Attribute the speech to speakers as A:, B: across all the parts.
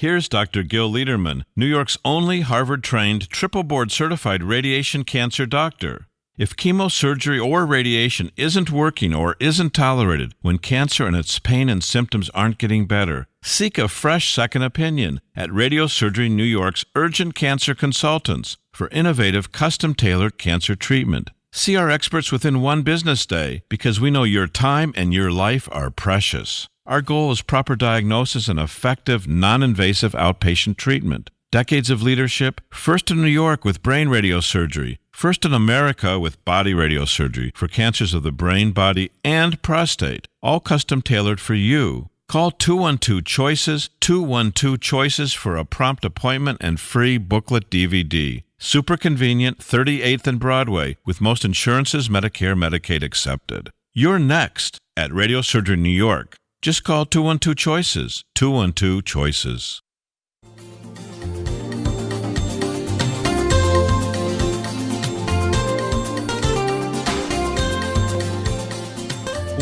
A: Here's Dr. Gil Lederman, New York's only Harvard-trained, triple-board certified radiation cancer doctor. If chemosurgery or radiation isn't working or isn't tolerated when cancer and its pain and symptoms aren't getting better, seek a fresh second opinion at Radiosurgery New York's Urgent Cancer Consultants for innovative, custom-tailored cancer treatment. See our experts within one business day because we know your time and your life are precious. Our goal is proper diagnosis and effective, non-invasive outpatient treatment. Decades of leadership, first in New York with brain radiosurgery, first in America with body radiosurgery for cancers of the brain, body, and prostate, all custom-tailored for you. Call 212-CHOICES, 212-CHOICES for a prompt appointment and free booklet DVD. Super convenient, 38th and Broadway, with most insurances, Medicare, Medicaid accepted. You're next at Radiosurgery New York. Just call 212-CHOICES, 212-CHOICES.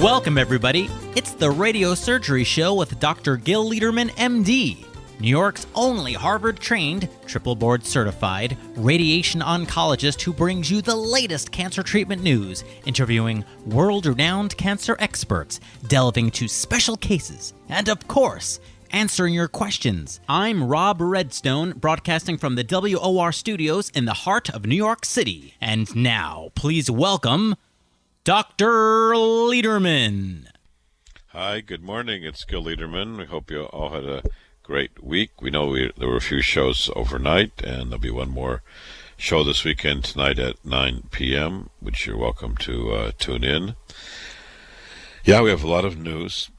B: Welcome, everybody. It's the Radiosurgery Show with Dr. Gil Lederman, MD, New York's only Harvard-trained, triple-board certified radiation oncologist who brings you the latest cancer treatment news, interviewing world-renowned cancer experts, delving into special cases, and, of course, answering your questions. I'm Rob Redstone, broadcasting from the WOR studios in the heart of New York City. And now, please welcome Dr. Lederman.
C: Hi, good morning. It's Gil Lederman. We hope you all had a great week. We know there were a few shows overnight, and there'll be one more show this weekend tonight at 9 p.m., which you're welcome to tune in. Yeah, we have a lot of news,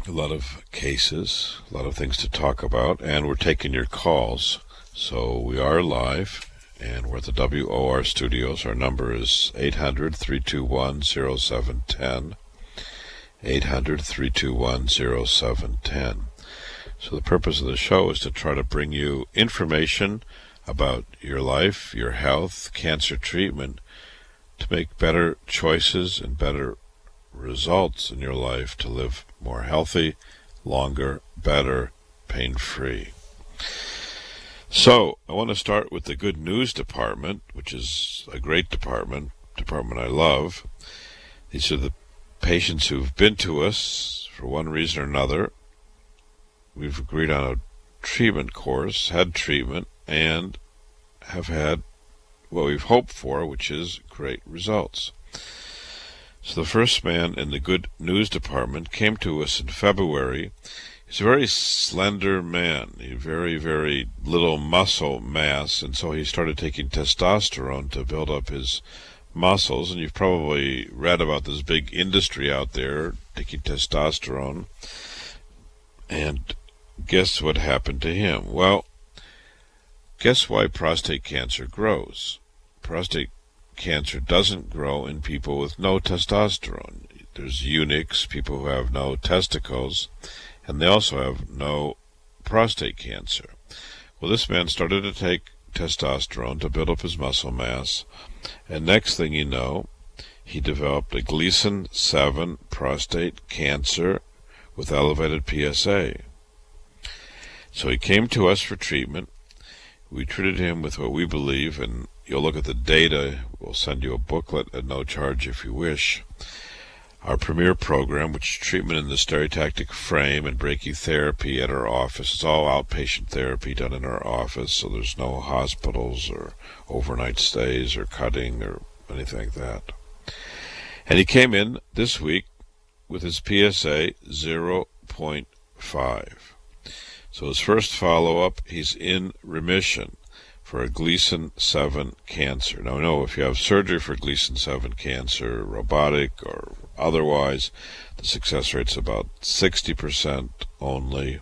C: a lot of cases, a lot of things to talk about, and we're taking your calls. So we are live, and we're at the WOR studios. Our number is 800-321-0710, 800-321-0710. So the purpose of the show is to try to bring you information about your life, your health, cancer treatment, to make better choices and better results in your life, to live more healthy, longer, better, pain-free. So I want to start with the good news department, which is a great department I love. These are the patients who've been to us for one reason or another. We've agreed on a treatment course, had treatment, and have had what we've hoped for, which is great results. So the first man in the good news department came to us in February. He's a very slender man, a very, very little muscle mass, and so he started taking testosterone to build up his muscles. And you've probably read about this big industry out there taking testosterone. And guess what happened to him? Well, guess why prostate cancer grows? Prostate cancer doesn't grow in people with no testosterone. There's eunuchs, people who have no testicles, and they also have no prostate cancer. Well, this man started to take testosterone to build up his muscle mass, and next thing you know, he developed a Gleason 7 prostate cancer with elevated PSA. So he came to us for treatment. We treated him with what we believe, and you'll look at the data. We'll send you a booklet at no charge if you wish. Our premier program, which is treatment in the stereotactic frame and brachytherapy at our office. It's all outpatient therapy done in our office, so there's no hospitals or overnight stays or cutting or anything like that. And he came in this week with his PSA 0.5. So his first follow-up, he's in remission for a Gleason 7 cancer. Now, no, if you have surgery for Gleason 7 cancer, robotic or otherwise, the success rate's about 60% only.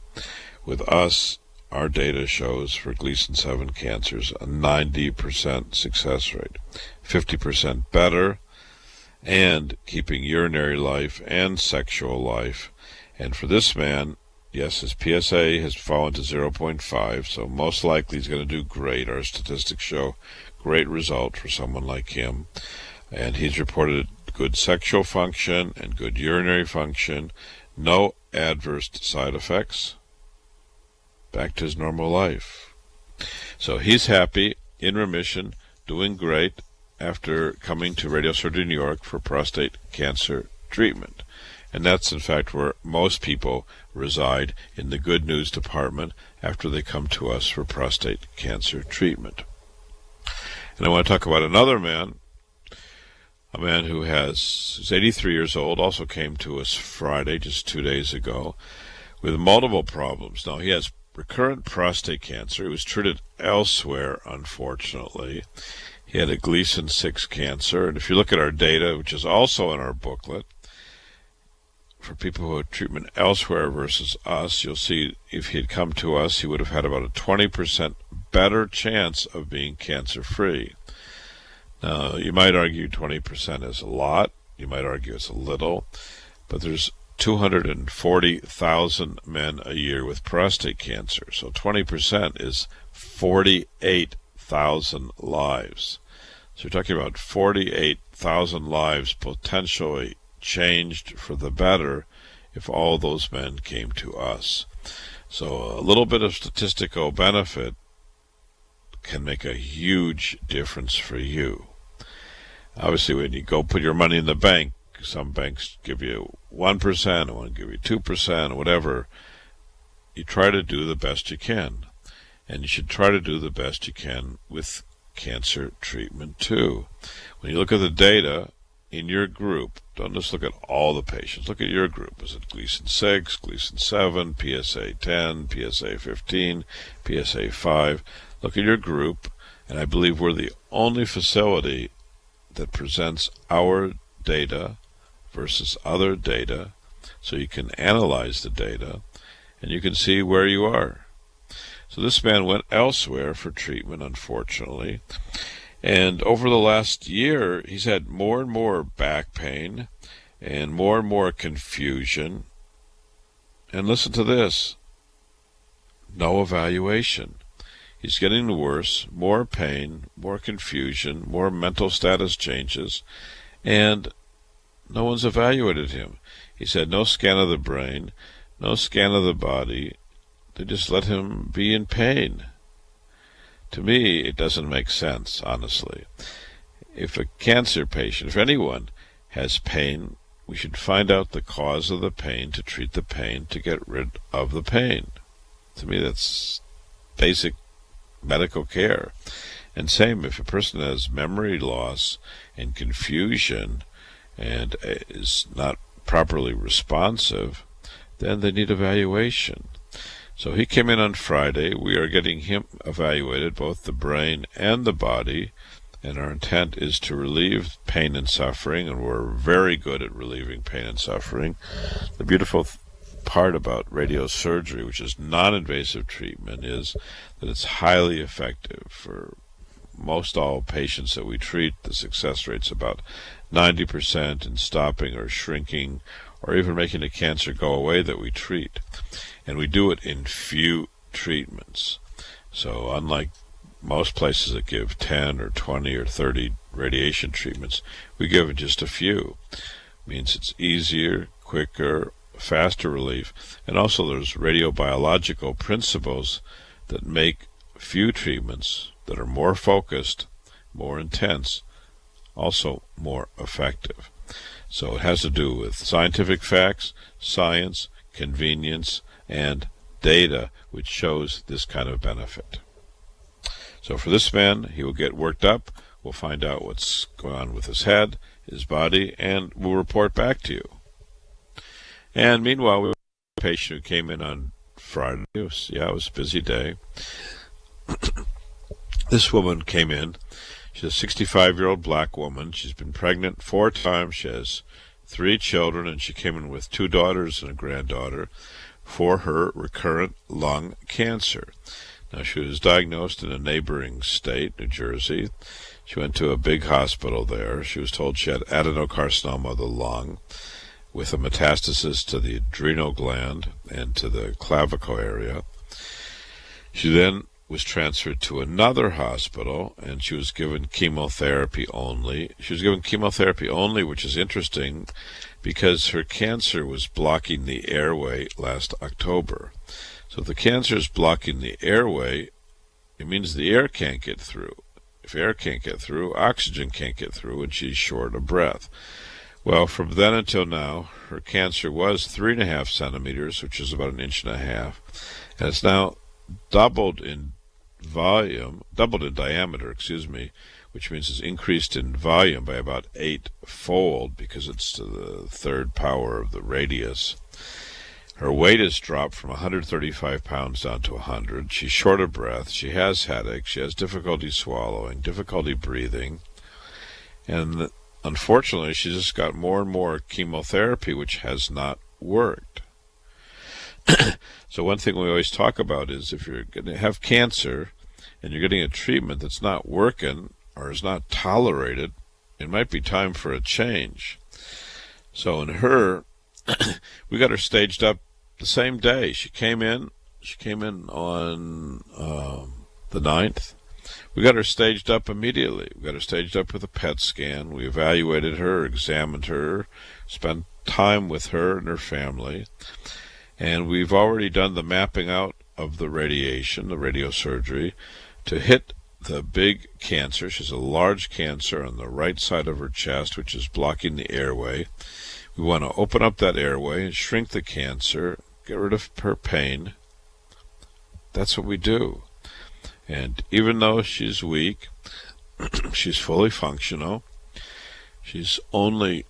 C: With us, our data shows for Gleason 7 cancers a 90% success rate, 50% better, and keeping urinary life and sexual life. And for this man, yes, his PSA has fallen to 0.5, so most likely he's going to do great. Our statistics show great result for someone like him. And he's reported good sexual function and good urinary function, no adverse side effects. back to his normal life. So he's happy, in remission, doing great after coming to Radiosurgery New York for prostate cancer treatment. And that's, in fact, where most people reside, in the good news department, after they come to us for prostate cancer treatment. And I want to talk about another man, a man who's 83 years old, also came to us Friday, just 2 days ago, with multiple problems. Now, he has recurrent prostate cancer. He was treated elsewhere, unfortunately. He had a Gleason 6 cancer. And if you look at our data, which is also in our booklet, for people who had treatment elsewhere versus us, you'll see if he had come to us, he would have had about a 20% better chance of being cancer-free. Now, you might argue 20% is a lot. You might argue it's a little. But there's 240,000 men a year with prostate cancer. So 20% is 48,000 lives. So you're talking about 48,000 lives potentially changed for the better if all those men came to us. So a little bit of statistical benefit can make a huge difference for you. Obviously, when you go put your money in the bank, some banks give you 1%, one give you 2%, whatever. You try to do the best you can. And you should try to do the best you can with cancer treatment too. When you look at the data in your group, don't just look at all the patients. Look at your group. Is it Gleason 6, Gleason 7, PSA 10, PSA 15, PSA 5? Look at your group, and I believe we're the only facility that presents our data versus other data, so you can analyze the data and you can see where you are. So this man went elsewhere for treatment, unfortunately, and over the last year he's had more and more back pain and more confusion. And listen to this: no evaluation. He's getting worse, more pain, more confusion, more mental status changes, and no one's evaluated him. He's had no scan of the brain, no scan of the body. They just let him be in pain. To me, it doesn't make sense, honestly. If a cancer patient, if anyone has pain, we should find out the cause of the pain to treat the pain, to get rid of the pain. To me, that's basic medical care. And same, if a person has memory loss and confusion and is not properly responsive, then they need evaluation. So he came in on Friday. We are getting him evaluated, both the brain and the body, and our intent is to relieve pain and suffering, and we're very good at relieving pain and suffering. The beautiful part about radiosurgery, which is non-invasive treatment, is that it's highly effective. For most all patients that we treat, the success rate's about 90% in stopping or shrinking or even making the cancer go away that we treat. And we do it in few treatments. So unlike most places that give 10 or 20 or 30 radiation treatments, we give just a few. It means it's easier, quicker, faster relief. And also there's radiobiological principles that make few treatments that are more focused, more intense, also more effective. So it has to do with scientific facts, science, convenience, and data which shows this kind of benefit. So for this man, he will get worked up. We'll find out what's going on with his head, his body, and we'll report back to you. And meanwhile, we have a patient who came in on Friday. It was a busy day. This woman came in. She's a 65-year-old black woman. She's been pregnant 4 times. She has 3 children, and she came in with 2 daughters and a granddaughter for her recurrent lung cancer. Now, she was diagnosed in a neighboring state, New Jersey. She went to a big hospital there. She was told she had adenocarcinoma of the lung with a metastasis to the adrenal gland and to the clavicle area. She then was transferred to another hospital, and she was given chemotherapy only. She was given chemotherapy only, which is interesting because her cancer was blocking the airway last October. So So if the cancer is blocking the airway, it means the air can't get through. If air can't get through, oxygen can't get through, and she's short of breath. Well, from then until now, her cancer was 3.5 centimeters, which is about 1.5 inches, and it's now doubled in diameter, which means it's increased in volume by about 8-fold because it's to the third power of the radius. Her weight has dropped from 135 pounds down to 100. She's short of breath. She has headaches. She has difficulty swallowing, difficulty breathing. And unfortunately, she's just got more and more chemotherapy, which has not worked. So one thing we always talk about is if you're going to have cancer and you're getting a treatment that's not working or is not tolerated, it might be time for a change. So in her, we got her staged up the same day. She came in on the 9th. We got her staged up immediately. We got her staged up with a PET scan. We evaluated her, examined her, spent time with her and her family. And we've already done the mapping out of the radiation, the radiosurgery, to hit the big cancer. She's a large cancer on the right side of her chest, which is blocking the airway. We want to open up that airway and shrink the cancer, get rid of her pain. That's what we do. And even though she's weak, she's fully functional. She's only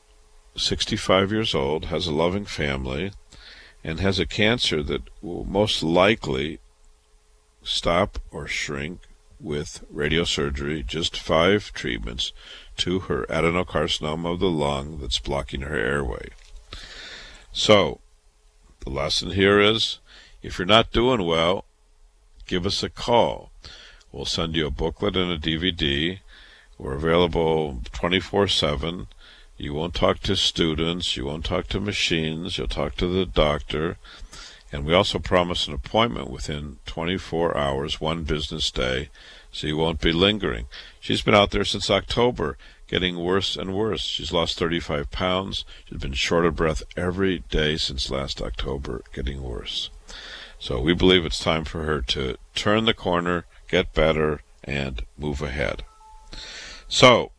C: 65 years old, has a loving family, and has a cancer that will most likely stop or shrink with radiosurgery, just 5 treatments, to her adenocarcinoma of the lung that's blocking her airway. So, the lesson here is, if you're not doing well, give us a call. We'll send you a booklet and a DVD. We're available 24/7. You won't talk to students. You won't talk to machines. You'll talk to the doctor. And we also promise an appointment within 24 hours, 1 business day, so you won't be lingering. She's been out there since October, getting worse and worse. She's lost 35 pounds. She's been short of breath every day since last October, getting worse. So we believe it's time for her to turn the corner, get better, and move ahead. So,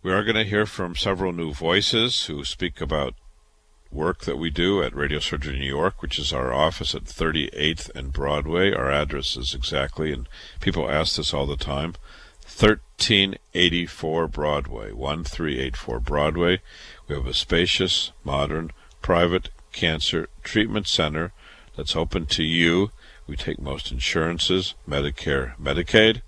C: we are going to hear from several new voices who speak about work that we do at Radiosurgery New York, which is our office at 38th and Broadway. Our address is exactly, and people ask this all the time, 1384 Broadway, 1384 Broadway. We have a spacious, modern, private cancer treatment center that's open to you. We take most insurances, Medicare, Medicaid.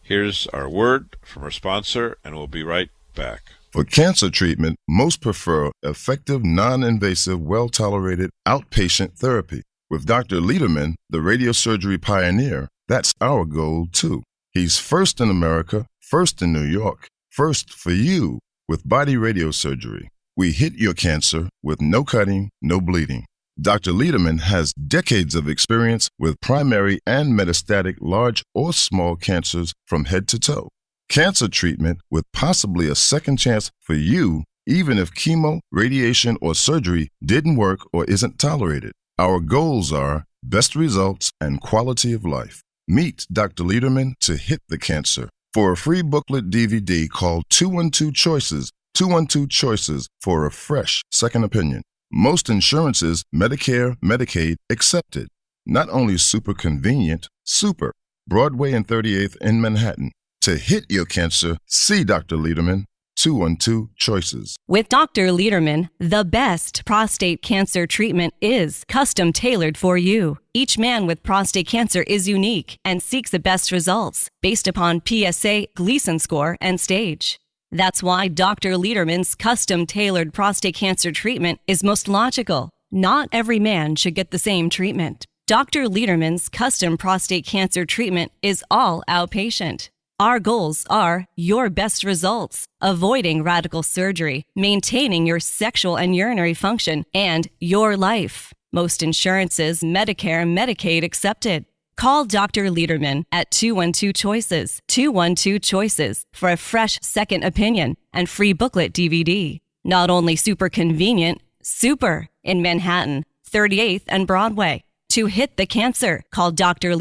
C: Here's our word from our sponsor, and we'll be right back.
D: For cancer treatment, most prefer effective, non-invasive, well-tolerated outpatient therapy. With Dr. Lederman, the radiosurgery pioneer, that's our goal too. He's first in America, first in New York, first for you with body radiosurgery. We hit your cancer with no cutting, no bleeding. Dr. Lederman has decades of experience with primary and metastatic large or small cancers from head to toe. Cancer treatment with possibly a second chance for you, even if chemo, radiation, or surgery didn't work or isn't tolerated. Our goals are best results and quality of life. Meet Dr. Lederman to hit the cancer. For a free booklet DVD, call 212 Choices, 212 Choices for a fresh second opinion. Most insurances, Medicare, Medicaid, accepted. Not only super convenient, super. Broadway and 38th in Manhattan. To hit your cancer, see Dr. Lederman, 212 Choices.
E: With Dr. Lederman, the best prostate cancer treatment is custom tailored for you. Each man with prostate cancer is unique and seeks the best results based upon PSA, Gleason score, and stage. That's why Dr. Lederman's custom-tailored prostate cancer treatment is most logical. Not every man should get the same treatment. Dr. Lederman's custom prostate cancer treatment is all outpatient. Our goals are your best results, avoiding radical surgery, maintaining your sexual and urinary function, and your life. Most insurances, Medicare, Medicaid accepted. Call Dr. Lederman at 212 Choices, 212 Choices for a fresh second opinion and free booklet DVD. Not only super convenient, super in Manhattan, 38th and Broadway. to hit the cancer. Call Dr. Lederman